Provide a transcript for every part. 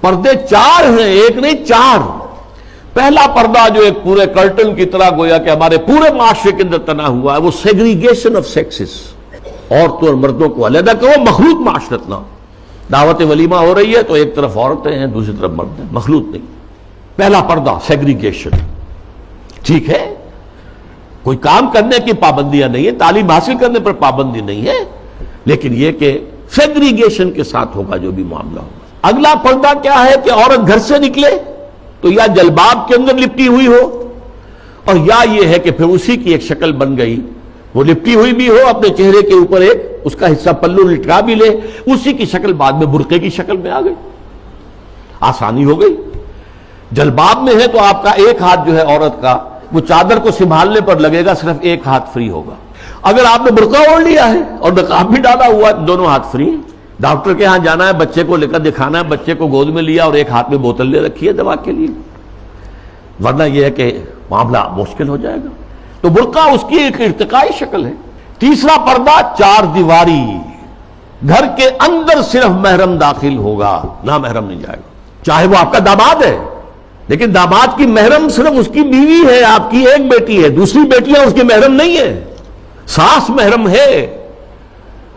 پردے چار ہیں، ایک نہیں چار۔ پہلا پردہ جو ایک پورے کرٹن کی طرح گویا کہ ہمارے پورے معاشرے کے اندر تنا ہوا ہے، وہ سیگریگیشن آف سیکسز، عورتوں اور مردوں کو علیحدہ کرو، مخلوط معاشرت نہ ہو۔ دعوت ولیمہ ہو رہی ہے تو ایک طرف عورتیں ہیں دوسری طرف مرد ہیں، مخلوط نہیں۔ پہلا پردہ سیگریگیشن، ٹھیک ہے، کوئی کام کرنے کی پابندیاں نہیں ہے، تعلیم حاصل کرنے پر پابندی نہیں ہے، لیکن یہ کہ سیگریگیشن کے ساتھ ہوگا جو بھی معاملہ ہوگا۔ اگلا پردہ کیا ہے کہ عورت گھر سے نکلے تو یا جلباب کے اندر لپٹی ہوئی ہو، اور یا یہ ہے کہ پھر اسی کی ایک شکل بن گئی، وہ لپٹی ہوئی بھی ہو، اپنے چہرے کے اوپر ایک اس کا حصہ پلو لٹکا بھی لے، اسی کی شکل بعد میں برقعے کی شکل میں آ گئی، آسانی ہو گئی۔ جلباب میں ہے تو آپ کا ایک ہاتھ جو ہے عورت کا وہ چادر کو سنبھالنے پر لگے گا، صرف ایک ہاتھ فری ہوگا۔ اگر آپ نے برقع اوڑھ لیا ہے اور نقاب بھی ڈالا ہوا ہے، دونوں ہاتھ فری ہیں۔ ڈاکٹر کے ہاں جانا ہے، بچے کو لے کر دکھانا ہے، بچے کو گود میں لیا اور ایک ہاتھ میں بوتل لے رکھی ہے دوا کے لیے، ورنہ یہ ہے کہ معاملہ مشکل ہو جائے گا۔ تو برقع اس کی ایک ارتقائی شکل ہے۔ تیسرا پردہ چار دیواری، گھر کے اندر صرف محرم داخل ہوگا، نہ محرم نہیں جائے گا، چاہے وہ آپ کا داماد ہے، لیکن داماد کی محرم صرف اس کی بیوی ہے، آپ کی ایک بیٹی ہے، دوسری بیٹیاں اس کی محرم نہیں ہے۔ ساس محرم ہے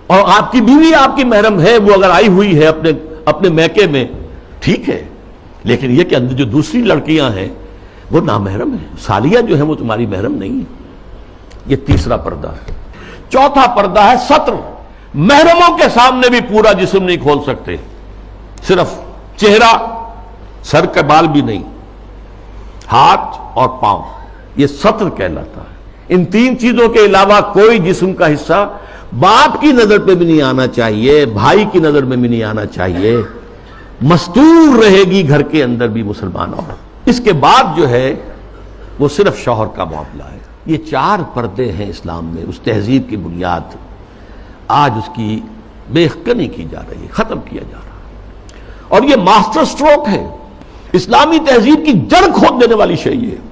اور آپ کی بیوی آپ کی محرم ہے، وہ اگر آئی ہوئی ہے اپنے میکے میں ٹھیک ہے، لیکن یہ کہ اندر جو دوسری لڑکیاں ہیں وہ نامحرم ہیں، سالیاں جو ہیں وہ تمہاری محرم نہیں ہیں۔ یہ تیسرا پردہ ہے۔ چوتھا پردہ ہے ستر، محرموں کے سامنے بھی پورا جسم نہیں کھول سکتے، صرف چہرہ، سر کے بال بھی نہیں، ہاتھ اور پاؤں، یہ ستر کہلاتا ہے۔ ان تین چیزوں کے علاوہ کوئی جسم کا حصہ باپ کی نظر پہ بھی نہیں آنا چاہیے، بھائی کی نظر میں بھی نہیں آنا چاہیے، مستور رہے گی گھر کے اندر بھی مسلمان عورت۔ اس کے بعد جو ہے وہ صرف شوہر کا معاملہ ہے۔ یہ چار پردے ہیں اسلام میں، اس تہذیب کی بنیاد آج اس کی بے کنی کی جا رہی ہے، ختم کیا جا رہا ہے، اور یہ ماسٹر سٹروک ہے، اسلامی تہذیب کی جڑ کھود دینے والی شے یہ ہے۔